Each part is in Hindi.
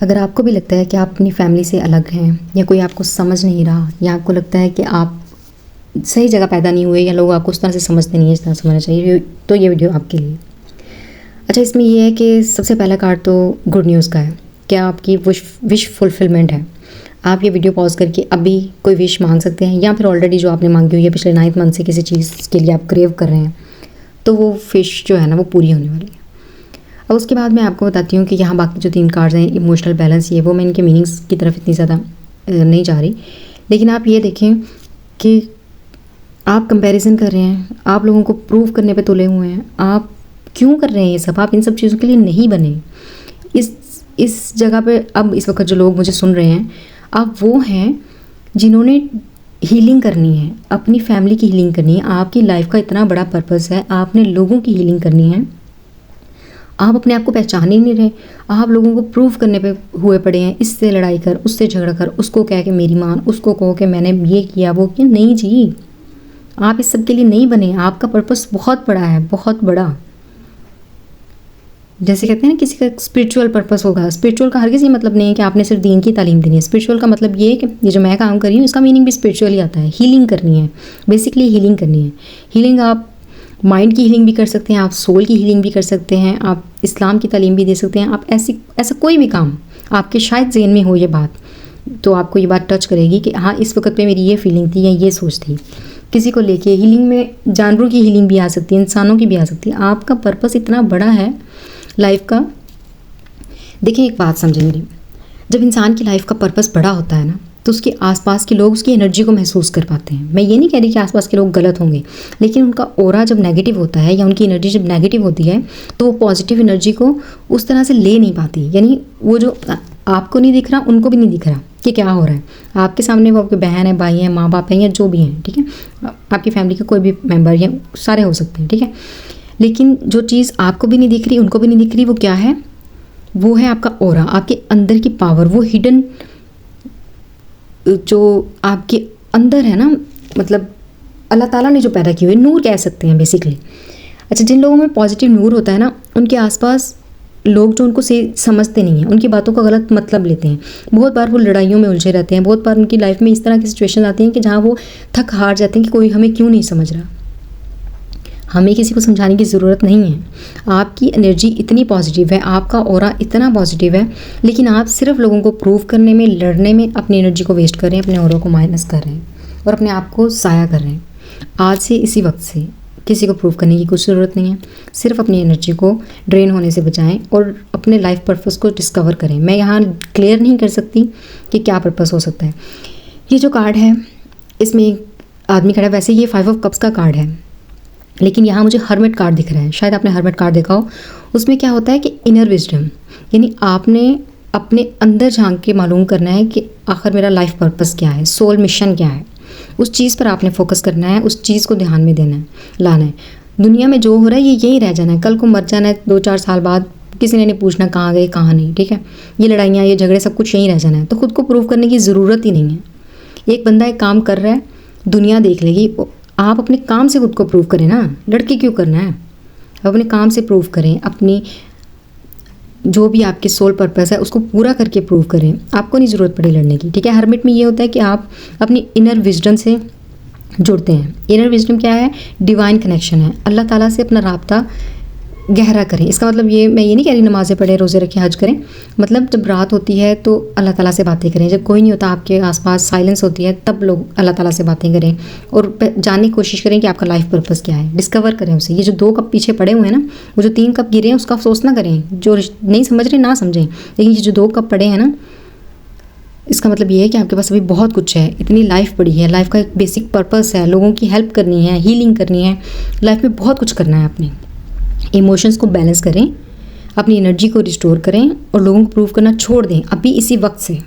अगर आपको भी लगता है कि आप अपनी फैमिली से अलग हैं या कोई आपको समझ नहीं रहा या आपको लगता है कि आप सही जगह पैदा नहीं हुए या लोग आपको उस तरह से समझते नहीं है जिस तरह समझना चाहिए, तो ये वीडियो आपके लिए। अच्छा, इसमें ये है कि सबसे पहला कार्ड तो गुड न्यूज़ का है। क्या आपकी विश फुलफिलमेंट है। आप ये वीडियो पॉज करके अभी कोई विश मांग सकते हैं या फिर ऑलरेडी जो आपने मांगी हुई है पिछले 9 मंथ से किसी चीज़ के लिए आप क्रेव कर रहे हैं, तो वो विश जो है ना वो पूरी होने वाली है। अब उसके बाद मैं आपको बताती हूँ कि यहाँ बाकी जो 3 कार्ड्स हैं, इमोशनल बैलेंस, ये वो मैं इनके मीनिंग्स की तरफ इतनी ज़्यादा नहीं जा रही, लेकिन आप ये देखें कि आप कंपैरिजन कर रहे हैं, आप लोगों को प्रूव करने पे तुले हुए हैं। आप क्यों कर रहे हैं ये सब? आप इन सब चीज़ों के लिए नहीं बने। इस जगह पे अब इस वक्त जो लोग मुझे सुन रहे हैं, आप वो हैं जिन्होंने हीलिंग करनी है, अपनी फैमिली की हीलिंग करनी है। आपकी लाइफ का इतना बड़ा पर्पस है, आपने लोगों की हीलिंग करनी है। आप अपने आप को पहचान ही नहीं रहे, आप लोगों को प्रूव करने पे हुए पड़े हैं। इससे लड़ाई कर, उससे झगड़ा कर, उसको कह के मेरी मान, उसको कहो कि मैंने ये किया वो किया। नहीं जी, आप इस सब के लिए नहीं बने। आपका पर्पस बहुत बड़ा है, बहुत बड़ा। जैसे कहते हैं ना किसी का स्पिरिचुअल पर्पस होगा। स्पिरिचुअल का हरगिज़ ये मतलब नहीं है कि आपने सिर्फ दीन की तालीम देनी है। स्पिरिचुअल का मतलब ये है कि ये जो मैं काम कर रही हूँ इसका मीनिंग भी स्पिरिचुअल ही आता है। हीलिंग करनी है, बेसिकली हीलिंग करनी है। हीलिंग आप माइंड की हीलिंग भी कर सकते हैं, आप सोल की हीलिंग भी कर सकते हैं, आप इस्लाम की तालीम भी दे सकते हैं। आप ऐसा कोई भी काम आपके शायद ज़हन में हो ये बात, तो आपको ये बात टच करेगी कि हाँ इस वक्त पे मेरी ये फीलिंग थी या ये सोच थी किसी को लेके। हीलिंग में जानवरों की हीलिंग भी आ सकती है, इंसानों की भी आ सकती है। आपका पर्पस इतना बड़ा है लाइफ का। देखिए एक बात समझें मेरी, जब इंसान की लाइफ का पर्पस बड़ा होता है ना, तो उसके आसपास के लोग उसकी एनर्जी को महसूस कर पाते हैं। मैं ये नहीं कह रही कि आसपास के लोग गलत होंगे, लेकिन उनका ऑरा जब नेगेटिव होता है या उनकी एनर्जी जब नेगेटिव होती है तो वो पॉजिटिव एनर्जी को उस तरह से ले नहीं पाती। यानी वो जो आपको नहीं दिख रहा उनको भी नहीं दिख रहा कि क्या हो रहा है। आपके सामने वो आपके बहन है, भाई हैं, माँ बाप हैं या जो भी हैं, ठीक है, आपकी फैमिली का कोई भी मेम्बर या सारे हो सकते हैं, ठीक है। लेकिन जो चीज़ आपको भी नहीं दिख रही उनको भी नहीं दिख रही, वो क्या है? वो है आपका ऑरा, आपके अंदर की पावर, वो हिडन जो आपके अंदर है ना, मतलब अल्लाह ताला ने जो पैदा किए हुए नूर कह सकते हैं बेसिकली। अच्छा, जिन लोगों में पॉजिटिव नूर होता है ना, उनके आसपास लोग जो उनको समझते नहीं हैं, उनकी बातों का गलत मतलब लेते हैं। बहुत बार वो लड़ाइयों में उलझे रहते हैं। बहुत बार उनकी लाइफ में इस तरह की सिचुएशन आती हैं कि जहाँ वो थक हार जाते हैं कि कोई हमें क्यों नहीं समझ रहा। हमें किसी को समझाने की ज़रूरत नहीं है। आपकी एनर्जी इतनी पॉजिटिव है, आपका ऑरा इतना पॉजिटिव है, लेकिन आप सिर्फ लोगों को प्रूव करने में, लड़ने में अपनी एनर्जी को वेस्ट कर रहे हैं, अपने ऑरा को माइनस कर रहे हैं और अपने आप को ज़ाया कर रहे हैं। आज से इसी वक्त से किसी को प्रूव करने की कुछ ज़रूरत नहीं है। सिर्फ अपनी एनर्जी को ड्रेन होने से बचाएं और अपने लाइफ पर्पस को डिस्कवर करें। मैं यहाँ क्लियर नहीं कर सकती कि क्या पर्पस हो सकता है। ये जो कार्ड है इसमें एक आदमी खड़ा है। वैसे ये 5 ऑफ कप्स का कार्ड है, लेकिन यहाँ मुझे हर्मिट कार्ड दिख रहा है। शायद आपने हर्मिट कार्ड देखा हो। उसमें क्या होता है कि इनर विजडम, यानी आपने अपने अंदर झांक के मालूम करना है कि आखिर मेरा लाइफ पर्पस क्या है, सोल मिशन क्या है। उस चीज़ पर आपने फोकस करना है, उस चीज़ को ध्यान में देना है, लाना है। दुनिया में जो हो रहा है ये यही रह जाना है। कल को मर जाना है, 2-4 साल बाद किसी ने नहीं पूछना कहाँ गए कहाँ नहीं, ठीक है। ये लड़ाइयाँ, ये झगड़े, सब कुछ यहीं रह जाना है। तो खुद को प्रूव करने की ज़रूरत ही नहीं है। एक बंदा एक काम कर रहा है, दुनिया देख लेगी। आप अपने काम से खुद को प्रूव करें ना, लड़के क्यों करना है? अपने काम से प्रूव करें, अपनी जो भी आपके सोल पर्पस है उसको पूरा करके प्रूव करें। आपको नहीं ज़रूरत पड़े लड़ने की, ठीक है। हर्मिट में ये होता है कि आप अपनी इनर विजडम से जुड़ते हैं। इनर विजडम क्या है? डिवाइन कनेक्शन है। अल्लाह ताला से अपना राब्ता गहरा करें। इसका मतलब ये, मैं ये नहीं कह रही नमाज़ें पढ़ें, रोज़े रखें, हज करें। मतलब जब रात होती है तो अल्लाह ताला से बातें करें। जब कोई नहीं होता आपके आसपास, साइलेंस होती है, तब लोग अल्लाह ताला से बातें करें और जानने की कोशिश करें कि आपका लाइफ पर्पस क्या है। डिस्कवर करें उसे। ये जो 2 कप पीछे पड़े हुए हैं ना, वो जो 3 कप गिरे हैं उसका अफसोस ना करें। जो नहीं समझ रहे ना समझें, लेकिन ये जो 2 कप पड़े हैं ना, इसका मतलब ये है कि आपके पास अभी बहुत कुछ है। इतनी लाइफ पड़ी है, लाइफ का एक बेसिक पर्पस है, लोगों की हेल्प करनी है, हीलिंग करनी है, लाइफ में बहुत कुछ करना है। अपने इमोशंस को बैलेंस करें, अपनी एनर्जी को रिस्टोर करें और लोगों को प्रूव करना छोड़ दें। अभी इसी वक्त से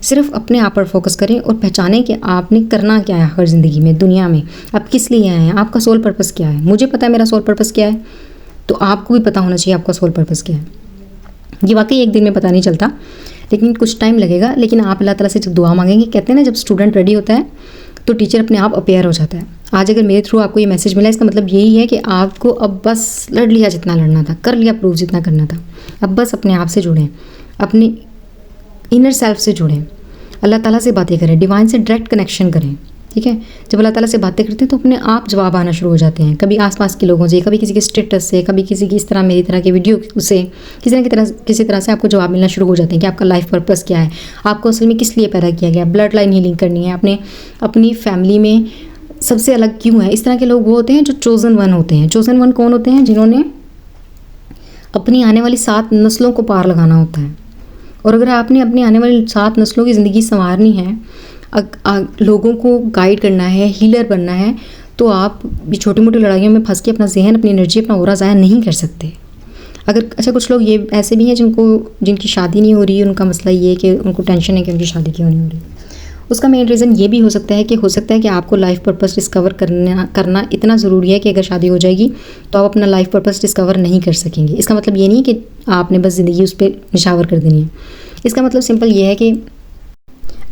सिर्फ अपने आप पर फोकस करें और पहचानें कि आपने करना क्या है हर ज़िंदगी में, दुनिया में। आप किस लिए आए हैं, आपका सोल पर्पस क्या है। मुझे पता है मेरा सोल पर्पस क्या है, तो आपको भी पता होना चाहिए आपका सोल पर्पस क्या है। ये वाकई एक दिन में पता नहीं चलता, लेकिन कुछ टाइम लगेगा। लेकिन आप अल्लाह ताला से जब दुआ मांगेंगे, कहते हैं ना जब स्टूडेंट रेडी होता है तो टीचर अपने आप अपेयर हो जाता है। आज अगर मेरे थ्रू आपको ये मैसेज मिला, इसका मतलब यही है कि आपको अब बस लड़ लिया जितना लड़ना था, कर लिया प्रूफ जितना करना था। अब बस अपने आप से जुड़ें, अपनी इनर सेल्फ से जुड़ें, अल्लाह ताला से बातें करें, डिवाइन से डायरेक्ट कनेक्शन करें। ठीक है, जब अल्लाह ताला से बातें करते हैं तो अपने आप जवाब आना शुरू हो जाते हैं, कभी आसपास के लोगों से, कभी किसी के स्टेटस से, कभी किसी की इस तरह मेरी तरह के वीडियो से, किसी तरह से आपको जवाब मिलना शुरू हो जाते हैं कि आपका लाइफ पर्पस क्या है, आपको असल में किस लिए पैदा किया गया, ब्लड लाइन हीलिंग करनी है, अपनी फैमिली में सबसे अलग क्यों है। इस तरह के लोग वो होते हैं जो चोज़न वन होते हैं। चोज़न वन कौन होते हैं? जिन्होंने अपनी आने वाली 7 नस्लों को पार लगाना होता है। और अगर आपने अपनी आने वाली 7 नस्लों की ज़िंदगी संवारनी है, लोगों को गाइड करना है, हीलर बनना है, तो आप ये छोटी मोटी लड़ाइयों में फंस के अपना जहन, अपनी एनर्जी, अपना ऑरा ज़ाया नहीं कर सकते। अच्छा, कुछ लोग ये ऐसे भी हैं जिनकी शादी नहीं हो रही, उनका मसला ये है कि उनको टेंशन है कि उनकी शादी क्यों नहीं हो रही। उसका मेन रीज़न ये भी हो सकता है कि आपको लाइफ पर्पस डिस्कवर करना इतना ज़रूरी है कि अगर शादी हो जाएगी तो आप अपना लाइफ पर्पस डिस्कवर नहीं कर सकेंगे। इसका मतलब ये नहीं है कि आपने बस ज़िंदगी उस पर निछावर कर देनी है। इसका मतलब सिंपल ये है कि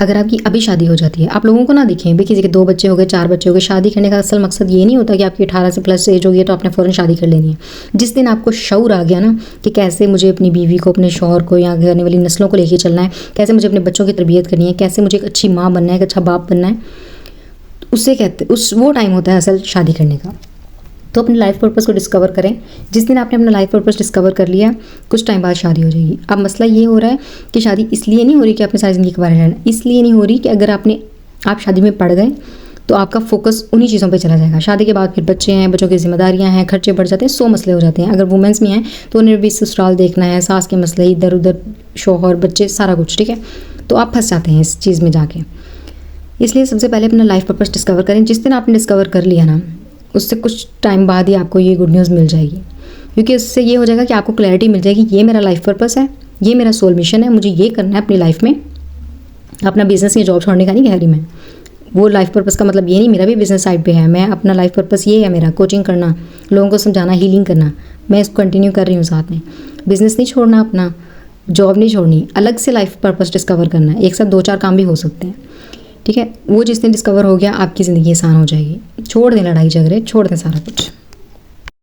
अगर आपकी अभी शादी हो जाती है, आप लोगों को ना दिखें भाई किसी के 2 बच्चे हो गए, 4 बच्चे हो गए। शादी करने का असल मकसद ये नहीं होता कि आपकी 18 से प्लस एज हो गई तो आपने फ़ौरन शादी कर लेनी है। जिस दिन आपको शऊर आ गया ना कि कैसे मुझे अपनी बीवी को, अपने शौहर को या आने वाली नस्लों को लेके चलना है, कैसे मुझे अपने बच्चों की तरबियत करनी है, कैसे मुझे एक अच्छी माँ बनना है, एक अच्छा बाप बनना है, वो टाइम होता है असल शादी करने का। तो अपने लाइफ पर्पस को डिस्कवर करें। जिस दिन आपने अपना लाइफ पर्पस डिस्कवर कर लिया, कुछ टाइम बाद शादी हो जाएगी। अब मसला ये हो रहा है कि शादी इसलिए नहीं हो रही कि आपने सारी ज़िंदगी के बारे में रहना, इसलिए नहीं हो रही कि अगर आप शादी में पड़ गए तो आपका फोकस उन्हीं चीज़ों पे चला जाएगा। शादी के बाद फिर बच्चे हैं, बच्चों की जिम्मेदारियां हैं, खर्चे बढ़ जाते हैं, 100 मसले हो जाते हैं। अगर वुमेंस में हैं तो उन्हें भी ससुराल देखना है, सास के मसले, इधर उधर शौहर, बच्चे, सारा कुछ। ठीक है, तो आप फंस जाते हैं इस चीज़ में जाके। इसलिए सबसे पहले अपना लाइफ पर्पस डिस्कवर करें। जिस दिन आपने डिस्कवर कर लिया ना, उससे कुछ टाइम बाद ही आपको ये गुड न्यूज़ मिल जाएगी, क्योंकि उससे ये हो जाएगा कि आपको क्लैरिटी मिल जाएगी, ये मेरा लाइफ पर्पस है, ये मेरा सोल मिशन है, मुझे ये करना है अपनी लाइफ में। अपना बिजनेस या जॉब छोड़ने का नहीं कह रही मैं। वो लाइफ पर्पस का मतलब ये नहीं मेरा भी बिजनेस साइड पे है, मैं अपना लाइफ पर्पस ये है मेरा कोचिंग करना, लोगों को समझाना, हीलिंग करना, मैं इसको कंटिन्यू कर रही हूँ साथ में। बिजनेस नहीं छोड़ना, अपना जॉब नहीं छोड़नी, अलग से लाइफ पर्पस डिस्कवर करना है। एक साथ 2-4 काम भी हो सकते हैं। ठीक है, वो जिस दिन डिस्कवर हो गया आपकी ज़िंदगी आसान हो जाएगी। छोड़ दें लड़ाई झगड़े, छोड़ दें सारा कुछ।